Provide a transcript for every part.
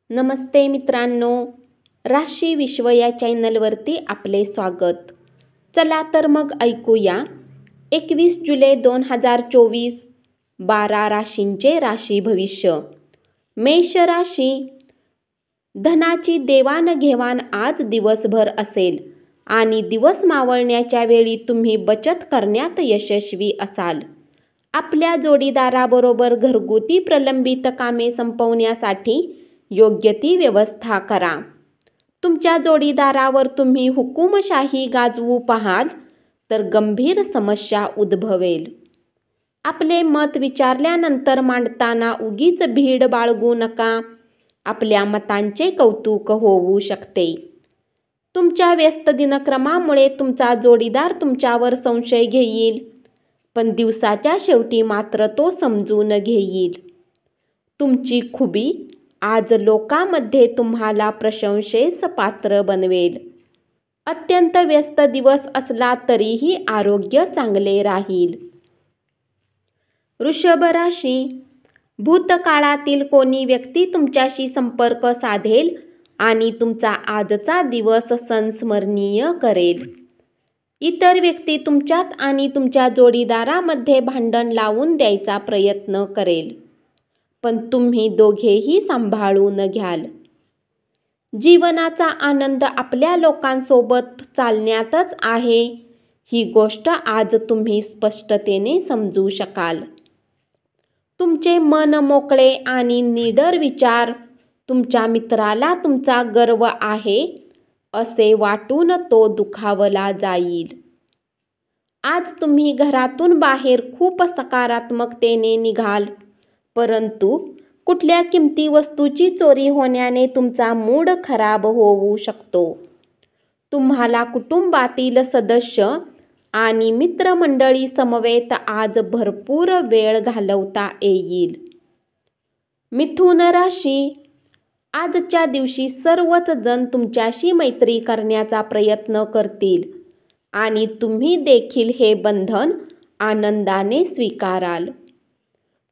नमस्ते मित्रांनो, राशी विश्व या चॅनलवरती आपले स्वागत. चला तर मग ऐकूया 21 जुलै 2024 12 राशींचे राशी भविष्य. मेष राशी, धनाची देवाणघेवाण आज दिवसभर असेल आणि दिवस मावळण्याच्या वेळी तुम्ही बचत करण्यात यशस्वी असाल. आपल्या जोडीदाराबरोबर घरगुती प्रलंबित कामे संपवण्यासाठी योग्य ती व्यवस्था करा. तुमच्या जोडीदारावर तुम्ही हुकूमशाही गाजवू पाहाल तर गंभीर समस्या उद्भवेल. आपले मत विचारल्यानंतर मांडताना उगीच भीड बाळगू नका. आपल्या मतांचे कौतुक होऊ शकते. तुमच्या व्यस्त दिनक्रमामुळे तुमचा जोडीदार तुमच्यावर संशय घेईल, पण दिवसाच्या शेवटी मात्र तो समजून घेईल. तुमची खुबी आज लोकांमध्ये तुम्हाला प्रशंसेस पात्र बनवेल. अत्यंत व्यस्त दिवस असला तरीही आरोग्य चांगले राहील. वृषभ राशी, भूतकाळातील कोणी व्यक्ती तुमच्याशी संपर्क साधेल आणि तुमचा आजचा दिवस संस्मरणीय करेल. इतर व्यक्ती तुमच्यात आणि तुमच्या जोडीदारामध्ये भांडण लावून द्यायचा प्रयत्न करेल, पण तुम्ही दोघेही सांभाळून घ्याल. जीवनाचा आनंद आपल्या लोकांसोबत चालण्यातच आहे, ही गोष्ट आज तुम्ही स्पष्टतेने समजू शकाल. तुमचे मन मोकळे आणि निडर विचार तुमच्या मित्राला तुमचा गर्व आहे असे वाटून तो दुखावला जाईल. आज तुम्ही घरातून बाहेर खूप सकारात्मकतेने निघाल, परंतु कुठल्या किमती वस्तूची चोरी होण्याने तुमचा मूड खराब होऊ शकतो. तुम्हाला कुटुंबातील सदस्य आणि मित्रमंडळी समवेत आज भरपूर वेळ घालवता येईल. मिथुन राशी, आजच्या दिवशी सर्वच जण तुमच्याशी मैत्री करण्याचा प्रयत्न करतील आणि तुम्ही देखील हे बंधन आनंदाने स्वीकाराल.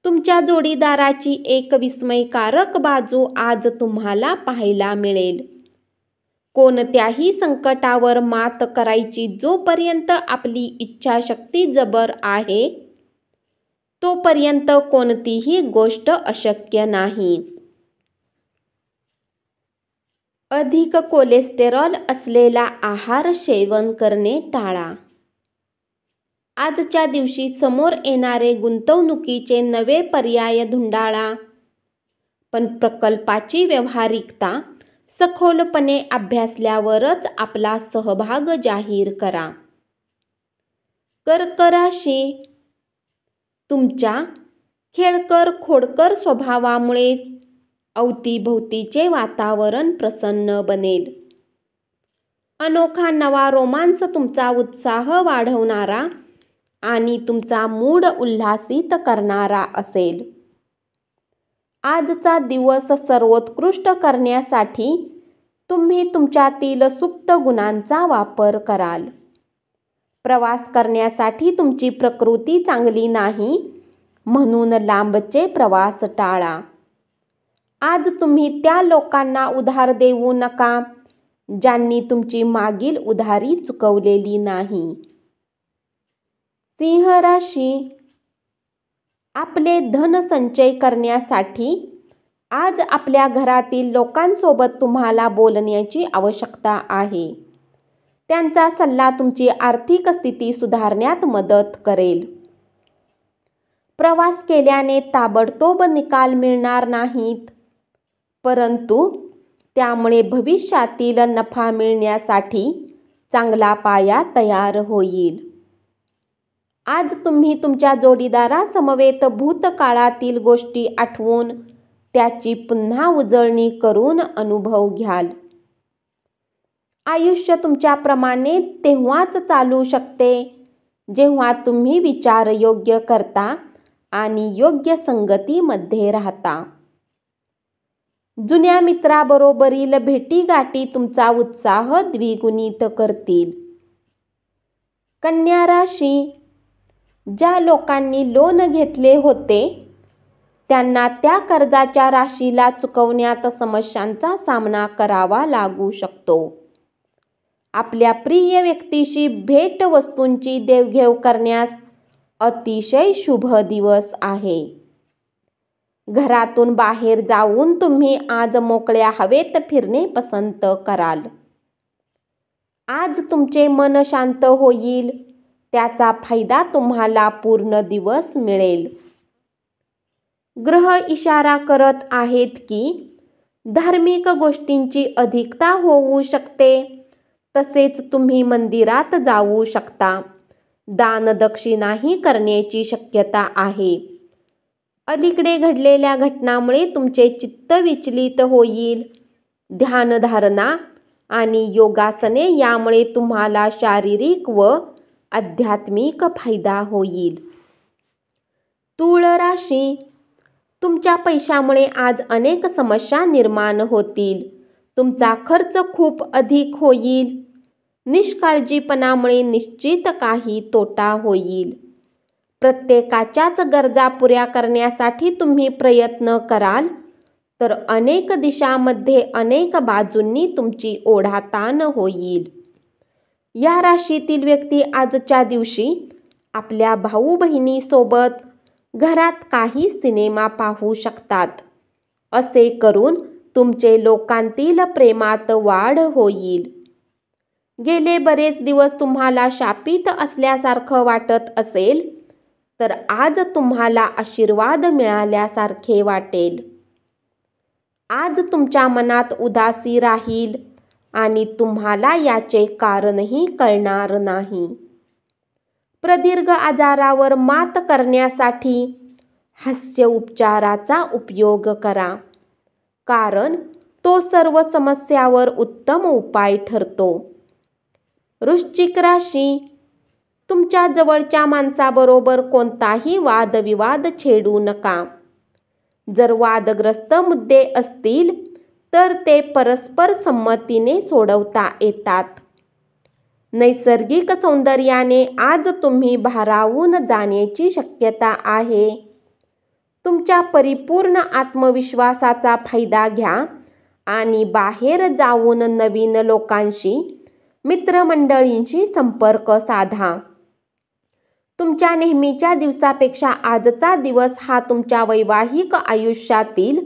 तुमच्या जोडीदाराची एक विस्मयकारक बाजू आज तुम्हाला पाहायला मिळेल. कोणत्याही संकटावर मात करायची जोपर्यंत आपली इच्छाशक्ती जबर आहे, तोपर्यंत कोणतीही गोष्ट अशक्य नाही. अधिक कोलेस्टेरॉल असलेला आहार सेवन करणे टाळा. आजच्या दिवशी समोर येणारे गुंतवणुकीचे नवे पर्याय धुंडाळा, पण प्रकल्पाची व्यावहारिकता सखोलपणे अभ्यासल्यावरच आपला सहभाग जाहीर करा. कर्क राशी, तुमच्या खेळकर खोडकर स्वभावामुळे अवतीभोवतीचे वातावरण प्रसन्न बनेल. अनोखा नवा रोमांस तुमचा उत्साह वाढवणारा आणि तुमचा मूड उल्हासित करणारा असेल. आजचा दिवस सर्वोत्कृष्ट करण्यासाठी तुम्ही तुमच्यातील सुप्त गुणांचा वापर कराल. प्रवास करण्यासाठी तुमची प्रकृती चांगली नाही, म्हणून लांबचे प्रवास टाळा. आज तुम्ही त्या लोकांना उधार देऊ नका ज्यांनी तुमची मागील उधारी चुकवलेली नाही. सिंह राशी, आपले धन संचय करण्यासाठी आज आपल्या घरातील लोकांसोबत तुम्हाला बोलण्याची आवश्यकता आहे. त्यांचा सल्ला तुमची आर्थिक स्थिती सुधारण्यात मदत करेल. प्रवास केल्याने ताबडतोब निकाल मिळणार नाहीत, परंतु त्यामुळे भविष्यातील नफा मिळण्यासाठी चांगला पाया तयार होईल. आज तुम्ही तुमच्या जोडीदारासमवेत भूतकाळातील गोष्टी आठवून त्याची पुन्हा उजळणी करून अनुभव घ्याल. आयुष्य तुमच्याप्रमाणे तेव्हाच चालू शकते जेव्हा तुम्ही विचार योग्य करता आणि योग्य संगतीमध्ये राहता. जुन्या मित्राबरोबरील भेटीगाठी तुमचा उत्साह द्विगुणित करतील. कन्या राशी, ज्या लोकांनी लोन घेतले होते त्यांना त्या कर्जाच्या राशीला चुकवण्यात समस्यांचा सामना करावा लागू शकतो. आपल्या प्रिय व्यक्तीशी भेटवस्तूंची देवघेव करण्यास अतिशय शुभ दिवस आहे. घरातून बाहेर जाऊन तुम्ही आज मोकळ्या हवेत फिरणे पसंत कराल. आज तुमचे मन शांत होईल, त्याचा फायदा तुम्हाला पूर्ण दिवस मिळेल. ग्रह इशारा करत आहेत की धार्मिक गोष्टींची अधिकता होऊ शकते. तसेच तुम्ही मंदिरात जाऊ शकता. दानदक्षिणाही करण्याची शक्यता आहे. अलीकडे घडलेल्या घटनांमुळे तुमचे चित्त विचलित होईल. ध्यानधारणा आणि योगासने यामुळे तुम्हाला शारीरिक व आध्यात्मिक फायदा होईल. तूळ राशी, तुमच्या पैशामुळे आज अनेक समस्या निर्माण होतील. तुमचा खर्च खूप अधिक होईल. निष्काळजीपणामुळे निश्चित काही तोटा होईल. प्रत्येकाच्याच गरजा पुऱ्या करण्यासाठी तुम्ही प्रयत्न कराल, तर अनेक दिशांमध्ये अनेक बाजूंनी तुमची ओढाताण होईल. या राशीतील व्यक्ती आजच्या दिवशी आपल्या भाऊ बहिणीसोबत घरात काही सिनेमा पाहू शकतात. असे करून तुमचे लोकांतील प्रेमात वाढ होईल. गेले बरेच दिवस तुम्हाला शापित असल्यासारखं वाटत असेल, तर आज तुम्हाला आशीर्वाद मिळाल्यासारखे वाटेल. आज तुमच्या मनात उदासी राहील आणि तुम्हाला याचे कारणही कळणार नाही. प्रदीर्घ आजारावर मात करण्यासाठी हास्य उपचाराचा उपयोग करा, कारण तो सर्व समस्यावर उत्तम उपाय ठरतो. वृश्चिक राशी, तुमच्या जवळच्या माणसाबरोबर कोणताही वादविवाद छेडू नका. जर वादग्रस्त मुद्दे असतील तर ते परस्पर संमतीने सोडवता येतात. नैसर्गिक सौंदर्याने आज तुम्ही भारावून जाण्याची शक्यता आहे. तुमच्या परिपूर्ण आत्मविश्वासाचा फायदा घ्या आणि बाहेर जाऊन नवीन लोकांशी, मित्रमंडळींशी संपर्क साधा. तुमच्या नेहमीच्या दिवसापेक्षा आजचा दिवस हा तुमच्या वैवाहिक आयुष्यातील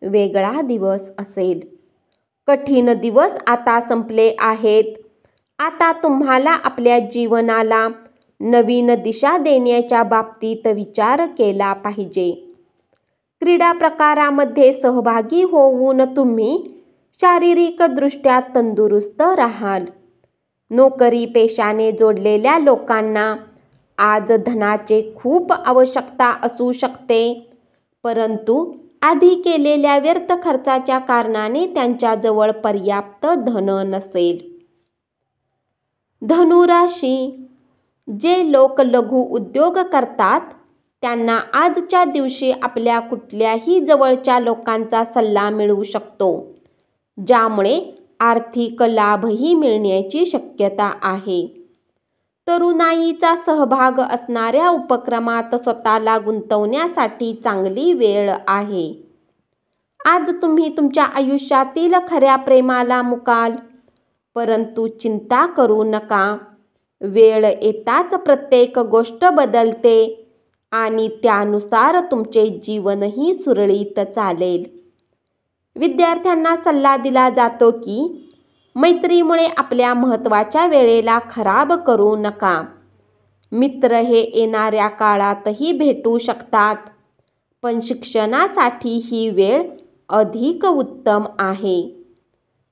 वेगळा दिवस असेल. कठीण दिवस आता संपले आहेत. आता तुम्हाला आपल्या जीवनाला नवीन दिशा देण्याच्या बाबतीत विचार केला पाहिजे. क्रीडा प्रकारामध्ये सहभागी होऊन तुम्ही शारीरिकदृष्ट्या तंदुरुस्त राहाल. नोकरी पेशाने जोडलेल्या लोकांना आज धनाची खूप आवश्यकता असू शकते, परंतु आधी केलेल्या व्यर्थ खर्चाच्या कारणाने त्यांच्याजवळ पर्याप्त धन नसेल. धनु राशी, जे लोक लघु उद्योग करतात त्यांना आजच्या दिवशी आपल्या कुठल्याही जवळच्या लोकांचा सल्ला मिळू शकतो, ज्यामुळे आर्थिक लाभही मिळण्याची शक्यता आहे. तरुणाईचा सहभाग असणाऱ्या उपक्रमात स्वतःला गुंतवण्यासाठी चांगली वेळ आहे. आज तुम्ही तुमच्या आयुष्यातील खऱ्या प्रेमाला मुकाल, परंतु चिंता करू नका. वेळ येताच प्रत्येक गोष्ट बदलते आणि त्यानुसार तुमचे जीवनही सुरळीत चालेल. विद्यार्थ्यांना सल्ला दिला जातो की मैत्रीमुळे आपल्या महत्त्वाच्या वेळेला खराब करू नका. मित्र हे येणाऱ्या काळातही भेटू शकतात, पण शिक्षणासाठी ही वेळ अधिक उत्तम आहे.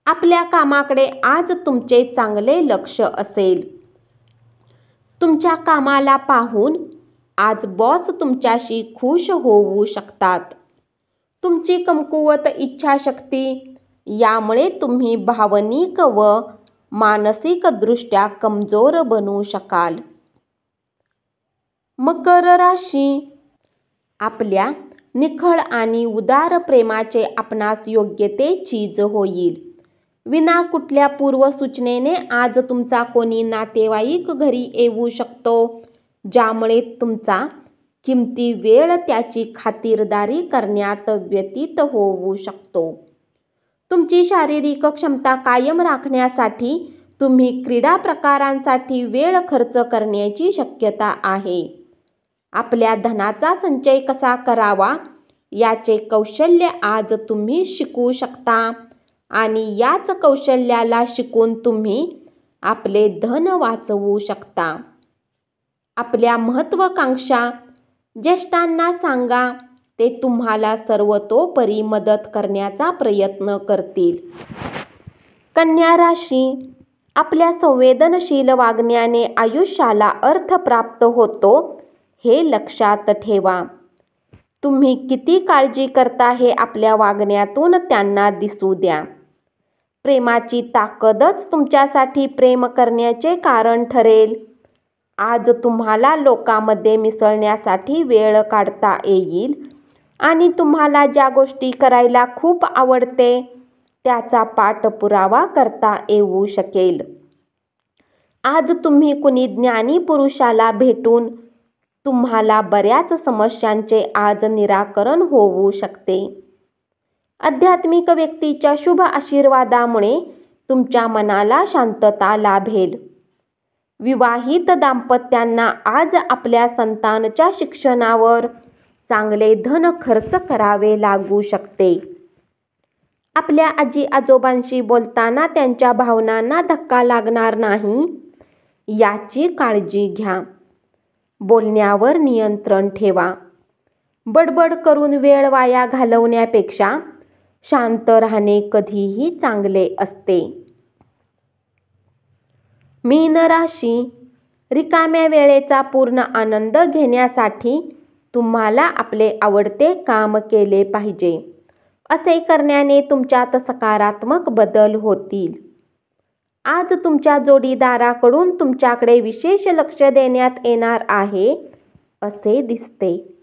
आपल्या कामाकडे आज तुमचे चांगले लक्ष असेल. तुमच्या कामाला पाहून आज बॉस तुमच्याशी खुश होऊ शकतात. तुमची कमकुवत इच्छाशक्ती यामुळे तुम्ही भावनिक व मानसिकदृष्ट्या कमजोर बनू शकाल. मकर राशी, आपल्या निखळ आणि उदार प्रेमाचे आपणास योग्य ते चीज होईल. विना कुठल्या पूर्वसूचनेने आज तुमचा कोणी नातेवाईक घरी येऊ शकतो, ज्यामुळे तुमचा किमती वेळ त्याची खातिरदारी करण्यात व्यतीत होऊ शकतो. तुमची शारीरिक क्षमता कायम राखण्यासाठी तुम्ही क्रीडा प्रकारांसाठी वेळ खर्च करण्याची शक्यता आहे. आपल्या धनाचा संचय कसा करावा याचे कौशल्य आज तुम्ही शिकू शकता आणि याच कौशल्याला शिकून तुम्ही आपले धन वाचवू शकता. आपल्या महत्त्वाकांक्षा ज्येष्ठांना सांगा, ते तुम्हाला सर्वतोपरी मदत करण्याचा प्रयत्न करतील. कन्या राशी, आपल्या संवेदनशील वागण्याने आयुष्याला अर्थ प्राप्त होतो हे लक्षात ठेवा. तुम्ही किती काळजी करता हे आपल्या वागण्यातून त्यांना दिसू द्या. प्रेमाची ताकदच तुमच्यासाठी प्रेम करण्याचे कारण ठरेल. आज तुम्हाला लोकांमध्ये मिसळण्यासाठी वेळ काढता येईल आणि तुम्हाला ज्या गोष्टी करायला खूप आवडते त्याचा पाठपुरावा करता येऊ शकेल. आज तुम्ही कुणी ज्ञानी पुरुषाला भेटून तुम्हाला बऱ्याच समस्यांचे आज निराकरण होऊ शकते. आध्यात्मिक व्यक्तीच्या शुभ आशीर्वादामुळे तुमच्या मनाला शांतता लाभेल. विवाहित दाम्पत्यांना आज आपल्या संतानाच्या शिक्षणावर चांगले धन खर्च करावे लागू शकते. आपल्या आजी आजोबांशी बोलताना त्यांच्या भावनांना धक्का लागणार नाही याची काळजी घ्या. बोलण्यावर नियंत्रण ठेवा. बडबड करून वेळ वाया घालवण्यापेक्षा शांत राहणे कधीही चांगले असते. मीन राशी, रिकाम्या वेळेचा पूर्ण आनंद घेण्यासाठी तुम्हाला आपले आवडते काम केले पाहिजे. असे करण्याने तुमच्यात सकारात्मक बदल होतील. आज तुमच्या जोडीदाराकडून तुमच्याकडे विशेष लक्ष देण्यात येणार आहे असे दिसते.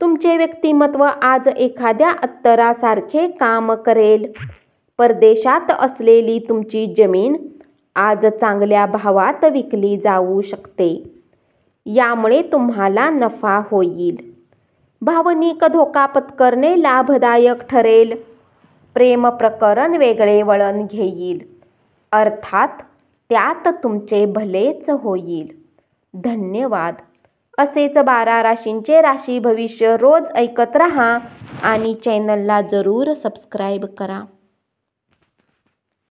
तुमचे व्यक्तिमत्व आज एखाद्या अत्तरासारखे काम करेल. परदेशात असलेली तुमची जमीन आज चांगल्या भावात विकली जाऊ शकते. यामुळे तुम्हाला नफा होईल. भावनिक धोका पत्करणे लाभदायक ठरेल. प्रेम प्रकरण वेगळे वळण घेईल. अर्थात त्यात तुमचे भलेच होईल. धन्यवाद. असेच 12 राशींचे राशी भविष्य रोज ऐकत रहा आणि चॅनलला जरूर सबस्क्राईब करा.